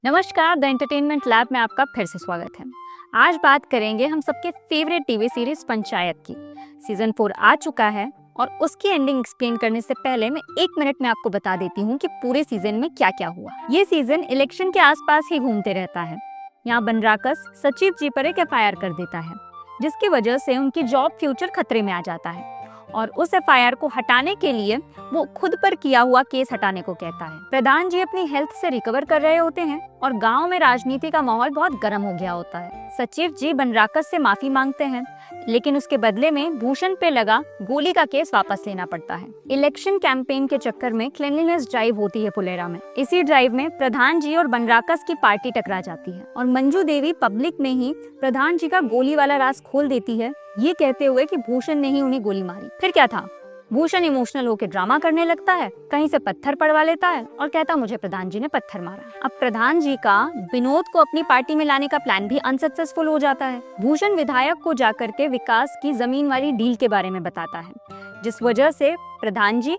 नमस्कार, the entertainment lab में आपका फिर से स्वागत है। आज बात करेंगे हम सबके फेवरेट टीवी सीरीज पंचायत की। सीजन 4 आ चुका है और उसकी एंडिंग एक्सप्लेन करने से पहले मैं 1 मिनट में आपको बता देती हूँ कि पूरे सीजन में क्या क्या हुआ। ये सीजन इलेक्शन के आसपास ही घूमते रहता है। यहाँ बनराकस सचिव जी पर एक एफआईआर कर देता है, जिसकी वजह से उनकी जॉब फ्यूचर खतरे में आ जाता है और उस एफआईआर को हटाने के लिए वो खुद पर किया हुआ केस हटाने को कहता है। प्रधान जी अपनी हेल्थ से रिकवर कर रहे होते हैं और गांव में राजनीति का माहौल बहुत गर्म हो गया होता है। सचिव जी बनराकस से माफी मांगते हैं, लेकिन उसके बदले में भूषण पे लगा गोली का केस वापस लेना पड़ता है। इलेक्शन कैंपेन के चक्कर में क्लीनलीनेस ड्राइव होती है फुलेरा में। इसी ड्राइव में प्रधान जी और बनराकस की पार्टी टकरा जाती है और मंजू देवी पब्लिक में ही प्रधान जी का गोली वाला राज खोल देती है, ये कहते हुए कि भूषण ने ही उन्हें गोली मारी। फिर क्या था, भूषण इमोशनल होकर ड्रामा करने लगता है, कहीं से पत्थर पड़वा लेता है और कहता मुझे प्रधान जी ने पत्थर मारा। अब प्रधान जी का विनोद को अपनी पार्टी में लाने का प्लान भी अनसक्सेसफुल हो जाता है। भूषण विधायक को जाकर के विकास की जमीन वाली डील के बारे में बताता है, जिस वजह से प्रधान जी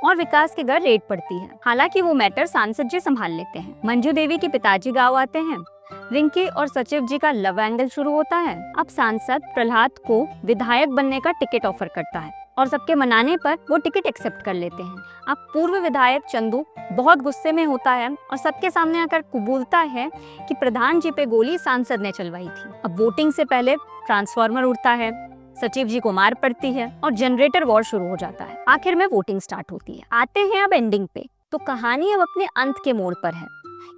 और विकास के घर रेड पड़ती है। हालांकि वो मैटर सांसद जी संभाल लेते हैं। मंजू देवी के पिताजी गाँव आते हैं। रिंकी और सचिव जी का लव एंगल शुरू होता है। अब सांसद प्रहलाद को विधायक बनने का टिकट ऑफर करता है और सबके मनाने पर वो टिकट एक्सेप्ट कर लेते हैं। अब पूर्व विधायक चंदू बहुत गुस्से में होता है और सबके सामने आकर कबूलता है कि प्रधान जी पे गोली सांसद ने चलवाई थी। अब वोटिंग से पहले ट्रांसफार्मर उड़ता है, सचिव जी को मार पड़ती है और जनरेटर वॉर शुरू हो जाता है। आखिर में वोटिंग स्टार्ट होती है। आते हैं अब एंडिंग पे, तो कहानी अब अपने अंत के मोड़ पर है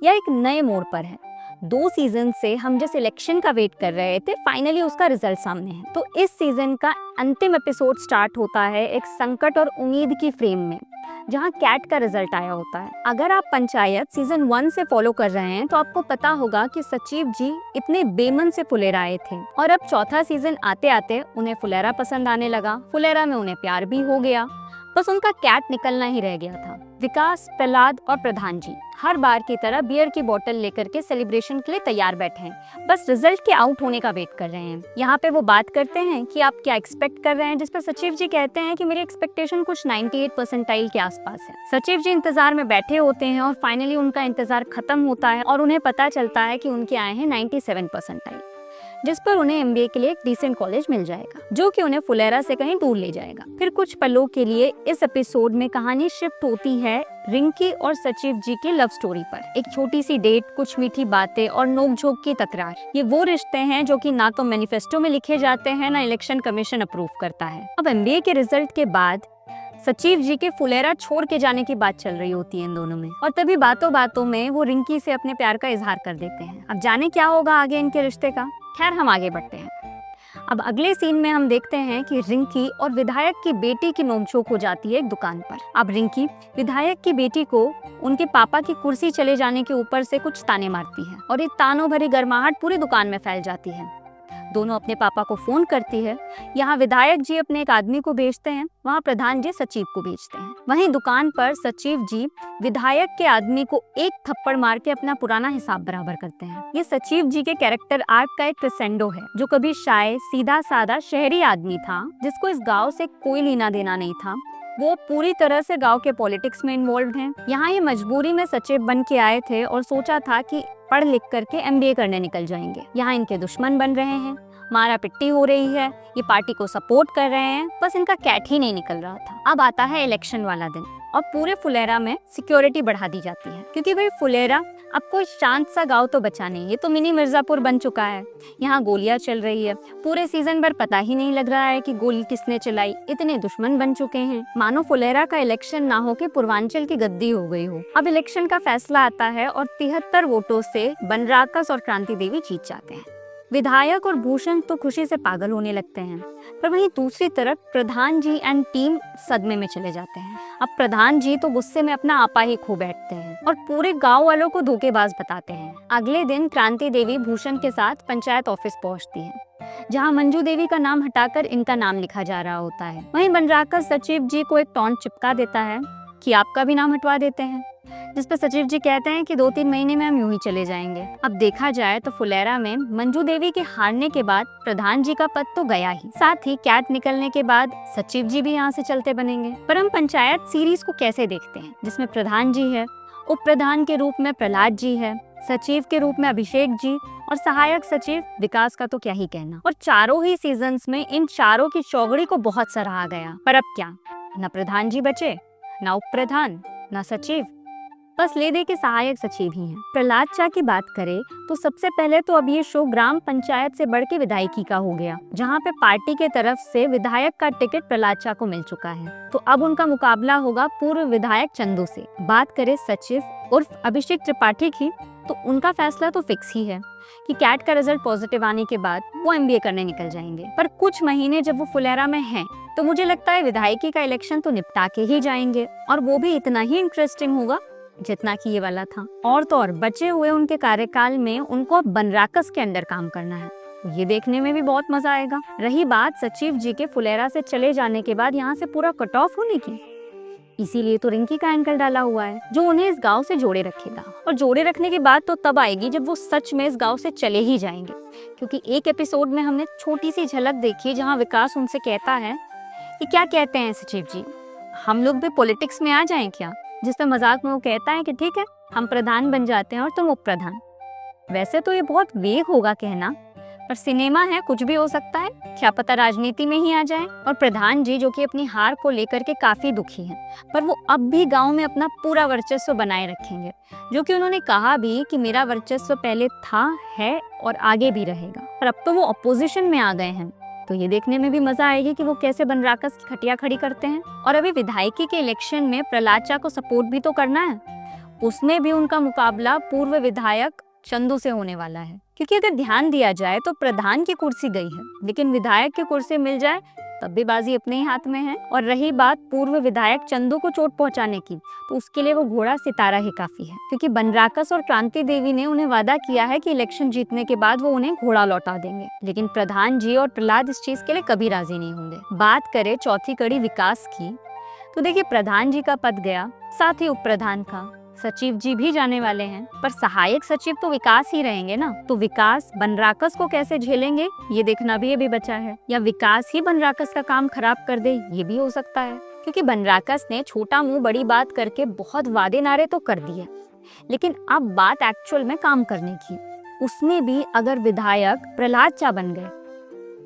या एक नए मोड़ पर है। 2 सीजन से हम जिस इलेक्शन का वेट कर रहे थे, फाइनली उसका रिजल्ट सामने है। तो इस सीजन का अंतिम एपिसोड स्टार्ट होता है एक संकट और उम्मीद की फ्रेम में, जहां कैट का रिजल्ट आया होता है। अगर आप पंचायत सीजन 1 से फॉलो कर रहे हैं तो आपको पता होगा कि सचिव जी इतने बेमन से फुलेरा आए थे और अब चौथा सीजन आते आते उन्हें फुलेरा पसंद आने लगा। फुलेरा में उन्हें प्यार भी हो गया, बस उनका कैट निकलना ही रह गया था। विकास, प्रहलाद और प्रधान जी हर बार की तरह बियर की बोतल लेकर के सेलिब्रेशन के लिए तैयार बैठे हैं, बस रिजल्ट के आउट होने का वेट कर रहे हैं। यहाँ पे वो बात करते हैं कि आप क्या एक्सपेक्ट कर रहे हैं, जिस पर सचिव जी कहते हैं कि मेरी एक्सपेक्टेशन कुछ 98 परसेंटाइल के आसपास है। सचिव जी इंतजार में बैठे होते हैं और फाइनली उनका इंतजार खत्म होता है और उन्हें पता चलता है कि उनके आए हैं 97 परसेंटाइल, जिस पर उन्हें एमबीए के लिए एक डिसेंट कॉलेज मिल जाएगा, जो कि उन्हें फुलेरा से कहीं दूर ले जाएगा। फिर कुछ पलों के लिए इस एपिसोड में कहानी शिफ्ट होती है रिंकी और सचिव जी की लव स्टोरी पर। एक छोटी सी डेट, कुछ मीठी बातें और नोकझोंक की तकरार, ये वो रिश्ते हैं जो कि ना तो मैनिफेस्टो में लिखे जाते हैं, ना इलेक्शन कमीशन अप्रूव करता है। अब एमबीए के रिजल्ट के बाद सचिव जी के फुलेरा छोड़ के जाने की बात चल रही होती है इन दोनों में, और तभी बातों बातों में वो रिंकी से अपने प्यार का इजहार कर देते हैं। अब जाने क्या होगा आगे इनके रिश्ते का। खैर, हम आगे बढ़ते हैं। अब अगले सीन में हम देखते हैं कि रिंकी और विधायक की बेटी की नोकझोंक हो जाती है एक दुकान पर। अब रिंकी विधायक की बेटी को उनके पापा की कुर्सी चले जाने के ऊपर से कुछ ताने मारती है और ये तानों भरी गर्माहट पूरी दुकान में फैल जाती है। दोनों अपने पापा को फोन करती है। यहाँ विधायक जी अपने एक आदमी को भेजते हैं, वहाँ प्रधान जी सचिव को भेजते हैं। वहीं दुकान पर सचिव जी विधायक के आदमी को एक थप्पड़ मार के अपना पुराना हिसाब बराबर करते हैं। ये सचिव जी के कैरेक्टर आर्क का एक क्रेसेंडो है, जो कभी शाय, सीधा साधा शहरी आदमी था, जिसको इस गाँव से कोई लेना देना नहीं था। वो पूरी तरह से गांव के पॉलिटिक्स में इन्वॉल्व हैं। यहाँ ये मजबूरी में सचिव बन के आए थे और सोचा था कि पढ़ लिख करके एमबीए करने निकल जाएंगे। यहाँ इनके दुश्मन बन रहे हैं, मारा पिट्टी हो रही है, ये पार्टी को सपोर्ट कर रहे हैं, बस इनका कैट ही नहीं निकल रहा था। अब आता है इलेक्शन वाला दिन और पूरे फुलेरा में सिक्योरिटी बढ़ा दी जाती है, क्योंकि भाई फुलेरा अब कोई शांत सा गांव तो बचा नहीं, ये तो मिनी मिर्जापुर बन चुका है। यहाँ गोलियां चल रही है, पूरे सीजन भर पता ही नहीं लग रहा है कि गोली किसने चलाई, इतने दुश्मन बन चुके हैं, मानो फुलेरा का इलेक्शन ना हो के पूर्वांचल की गद्दी हो गई हो। अब इलेक्शन का फैसला आता है और 73 वोटों से बनराकस और क्रांति देवी जीत जाते हैं। विधायक और भूषण तो खुशी से पागल होने लगते हैं, पर वहीं दूसरी तरफ प्रधान जी एंड टीम सदमे में चले जाते हैं। अब प्रधान जी तो गुस्से में अपना आपा ही खो बैठते हैं और पूरे गांव वालों को धोखेबाज बताते हैं। अगले दिन क्रांति देवी भूषण के साथ पंचायत ऑफिस पहुंचती है, जहां मंजू देवी का नाम हटाकर इनका नाम लिखा जा रहा होता है। वहीं बनराकस सचिव जी को एक टॉन्ट चिपका देता है कि आपका भी नाम हटवा देते हैं, जिस पर सचिव जी कहते हैं कि 2-3 महीने में हम यूं ही चले जाएंगे। अब देखा जाए तो फुलेरा में मंजू देवी के हारने के बाद प्रधान जी का पद तो गया ही, साथ ही कैट निकलने के बाद सचिव जी भी यहाँ से चलते बनेंगे। पर हम पंचायत सीरीज को कैसे देखते हैं, जिसमें प्रधान जी है, उप प्रधान के रूप में प्रहलाद जी है, सचिव के रूप में अभिषेक जी और सहायक सचिव विकास का तो क्या ही कहना। और चारों ही सीजन्स में इन चारों की चौगड़ी को बहुत सराहा गया। पर अब क्या, न प्रधान जी बचे, न उप प्रधान, न सचिव, बस ले दे के सहायक सचिव ही हैं। प्रहलाद चा की बात करें तो सबसे पहले तो अब ये शो ग्राम पंचायत से बढ़ के विधायकी का हो गया, जहाँ पे पार्टी के तरफ से विधायक का टिकट प्रहलाद चा को मिल चुका है। तो अब उनका मुकाबला होगा पूर्व विधायक चंदू से। बात करें सचिव उर्फ अभिषेक त्रिपाठी की, तो उनका फैसला तो फिक्स ही है कि कैट का रिजल्ट पॉजिटिव आने के बाद वो MBA करने निकल जाएंगे। पर कुछ महीने जब वो फुलेरा में हैं, तो मुझे लगता है विधायकी का इलेक्शन तो निपटा के ही जाएंगे, और वो भी इतना ही इंटरेस्टिंग होगा जितना कि ये वाला था। और तो और बचे हुए उनके कार्यकाल में उनको बनराकस के अंडर काम करना है, ये देखने में भी बहुत मजा आएगा। रही बात सचिव जी के फुलेरा से चले जाने के बाद यहाँ से पूरा कट ऑफ होने की, इसीलिए तो रिंकी का एंकल डाला हुआ है, जो उन्हें इस गांव से जोड़े रखेगा। और जोड़े रखने की बात तो तब आएगी जब वो सच में इस गांव से चले ही जाएंगे, क्योंकि एक एपिसोड में हमने छोटी सी झलक देखी जहाँ विकास उनसे कहता है कि क्या कहते हैं सचिव जी, हम लोग भी पॉलिटिक्स में आ जाएं क्या, जिसमें मजाक में वो कहता है कि ठीक है, हम प्रधान बन जाते हैं और तुम उप प्रधान। वैसे तो ये बहुत वेग होगा कहना, पर सिनेमा है, कुछ भी हो सकता है, क्या पता राजनीति में ही आ जाए। और प्रधान जी जो कि अपनी हार को लेकर के काफी दुखी हैं, पर वो अब भी गांव में अपना पूरा वर्चस्व बनाए रखेंगे, जो कि उन्होंने कहा भी कि मेरा वर्चस्व पहले था, है और आगे भी रहेगा। पर अब तो वो अपोजिशन में आ गए हैं, तो ये देखने में भी मजा आएगी कि वो कैसे बनराकस की खटिया खड़ी करते हैं। और अभी विधायकी के इलेक्शन में प्रहलाद चा को सपोर्ट भी तो करना है, उसमें भी उनका मुकाबला पूर्व विधायक चंदू से होने वाला है। क्योंकि अगर ध्यान दिया जाए तो प्रधान की कुर्सी गई है, लेकिन विधायक की कुर्सी मिल जाए तब भी बाजी अपने ही हाथ में है। और रही बात पूर्व विधायक चंदू को चोट पहुंचाने की, तो उसके लिए वो घोड़ा सितारा ही काफी है, क्योंकि बनराकस और क्रांति देवी ने उन्हें वादा किया है कि इलेक्शन जीतने के बाद वो उन्हें घोड़ा लौटा देंगे। लेकिन प्रधान जी और प्रहलाद इस चीज के लिए कभी राजी नहीं होंगे। बात करें चौथी कड़ी विकास की, तो देखिए प्रधान जी का पद गया, साथ ही उप प्रधान का, सचिव जी भी जाने वाले हैं, पर सहायक सचिव तो विकास ही रहेंगे ना। तो विकास बनराकस को कैसे झेलेंगे ये देखना भी अभी बचा है, या विकास ही बनराकस का काम खराब कर दे, ये भी हो सकता है। क्योंकि बनराकस ने छोटा मुंह बड़ी बात करके बहुत वादे नारे तो कर दिए, लेकिन अब बात एक्चुअल में काम करने की। उसमें भी अगर विधायक प्रहलाद चा बन गए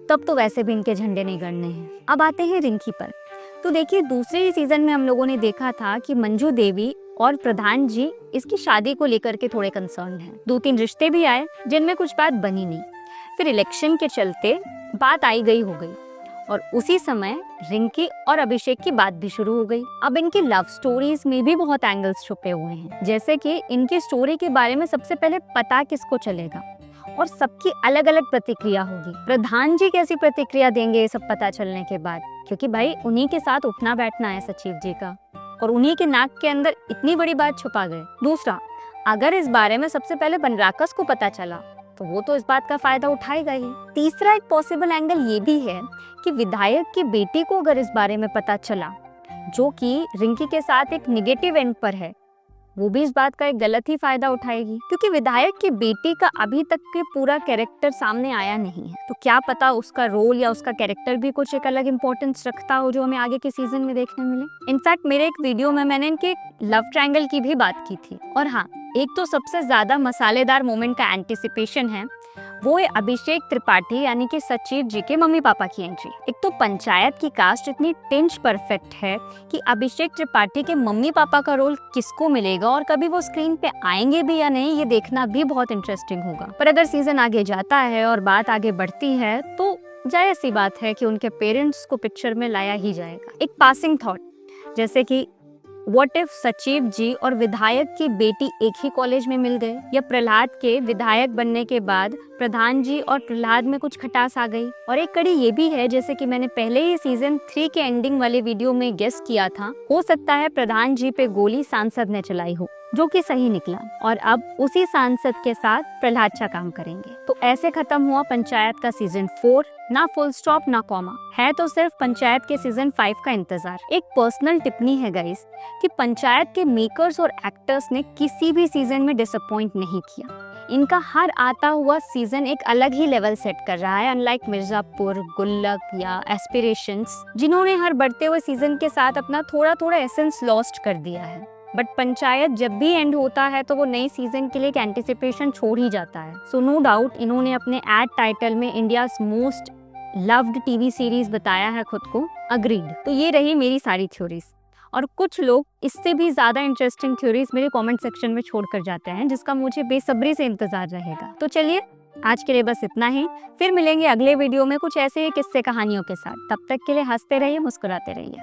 तब तो वैसे भी इनके झंडे नहीं गड़ने हैं। अब आते हैं रिंकी पर। तो देखिए दूसरे ही सीजन में हम लोगों ने देखा था कि मंजू देवी और प्रधान जी इसकी शादी को लेकर के थोड़े कंसर्न हैं। 2-3 रिश्ते भी आए जिनमें कुछ बात बनी नहीं, फिर इलेक्शन के चलते बात आई गई हो गई, और उसी समय रिंकी और अभिषेक की बात भी शुरू हो गई। अब इनकी लव स्टोरीज में भी बहुत एंगल्स छुपे हुए हैं, जैसे कि इनकी स्टोरी के बारे में सबसे पहले पता किसको चलेगा, और सबकी अलग अलग प्रतिक्रिया होगी। प्रधान जी कैसी प्रतिक्रिया देंगे ये सब पता चलने के बाद, क्योंकि भाई उन्हीं के साथ उठना बैठना है सचिव जी का, और उन्हीं के नाक के अंदर इतनी बड़ी बात छुपा गए। दूसरा, अगर इस बारे में सबसे पहले बनराकस को पता चला तो वो तो इस बात का फायदा उठाएगा ही। तीसरा एक पॉसिबल एंगल ये भी है कि विधायक की बेटी को अगर इस बारे में पता चला, जो कि रिंकी के साथ एक निगेटिव एंड पर है, वो भी इस बात का एक गलत ही फायदा उठाएगी, क्योंकि विधायक की बेटी का अभी तक के पूरा कैरेक्टर सामने आया नहीं है। तो क्या पता उसका रोल या उसका कैरेक्टर भी कुछ एक अलग इंपॉर्टेंस रखता हो जो हमें आगे के सीजन में देखने मिले। इनफैक्ट मेरे एक वीडियो में मैंने इनके लव ट्रायंगल की भी बात की थी। और हाँ, एक तो सबसे ज्यादा मसालेदार मोमेंट का एंटिसिपेशन है, वो है अभिषेक त्रिपाठी यानी कि सचिव जी के मम्मी पापा की एंट्री। एक तो पंचायत की कास्ट इतनी टिंच परफेक्ट है कि अभिषेक त्रिपाठी के मम्मी पापा का रोल किसको मिलेगा और कभी वो स्क्रीन पे आएंगे भी या नहीं, ये देखना भी बहुत इंटरेस्टिंग होगा। पर अगर सीजन आगे जाता है और बात आगे बढ़ती है तो जायज़ सी बात है कि उनके पेरेंट्स को पिक्चर में लाया ही जाएगा। एक पासिंग थॉट, जैसे कि व्हाट इफ सचिव जी और विधायक की बेटी एक ही कॉलेज में मिल गए, या प्रहलाद के विधायक बनने के बाद प्रधान जी और प्रहलाद में कुछ खटास आ गई। और एक कड़ी ये भी है, जैसे कि मैंने पहले ही सीजन 3 के एंडिंग वाले वीडियो में गेस किया था, हो सकता है प्रधान जी पे गोली सांसद ने चलाई हो, जो कि सही निकला, और अब उसी सांसद के साथ प्रहलाद चा काम करेंगे। तो ऐसे खत्म हुआ पंचायत का सीजन 4, ना फुल स्टॉप ना कॉमा, है तो सिर्फ पंचायत के सीजन 5 का इंतजार। एक पर्सनल टिप्पणी है गाइस कि पंचायत के मेकर्स और एक्टर्स ने किसी भी सीजन में डिसअपॉइंट नहीं किया। इनका हर आता हुआ सीजन एक अलग ही लेवल सेट कर रहा है, अनलाइक मिर्जापुर, गुल्लक या एस्पिरेशंस, जिन्होंने हर बढ़ते हुए सीजन के साथ अपना थोड़ा थोड़ा एसेंस लॉस्ट कर दिया है। बट पंचायत जब भी एंड होता है तो वो नई सीजन के लिए एक एंटिसिपेशन छोड़ ही जाता है। सो नो डाउट इन्होंने अपने एड टाइटल में India's most loved TV series बताया है खुद को। अग्रीड। तो ये रही मेरी सारी थ्योरीज, और कुछ लोग इससे भी ज्यादा इंटरेस्टिंग थ्योरीज मेरे कमेंट सेक्शन में छोड़ कर जाते हैं, जिसका मुझे बेसब्री से इंतजार रहेगा। तो चलिए आज के लिए बस इतना ही, फिर मिलेंगे अगले वीडियो में कुछ ऐसे ही किस्से कहानियों के साथ। तब तक के लिए हंसते रहिए, मुस्कुराते रहिए।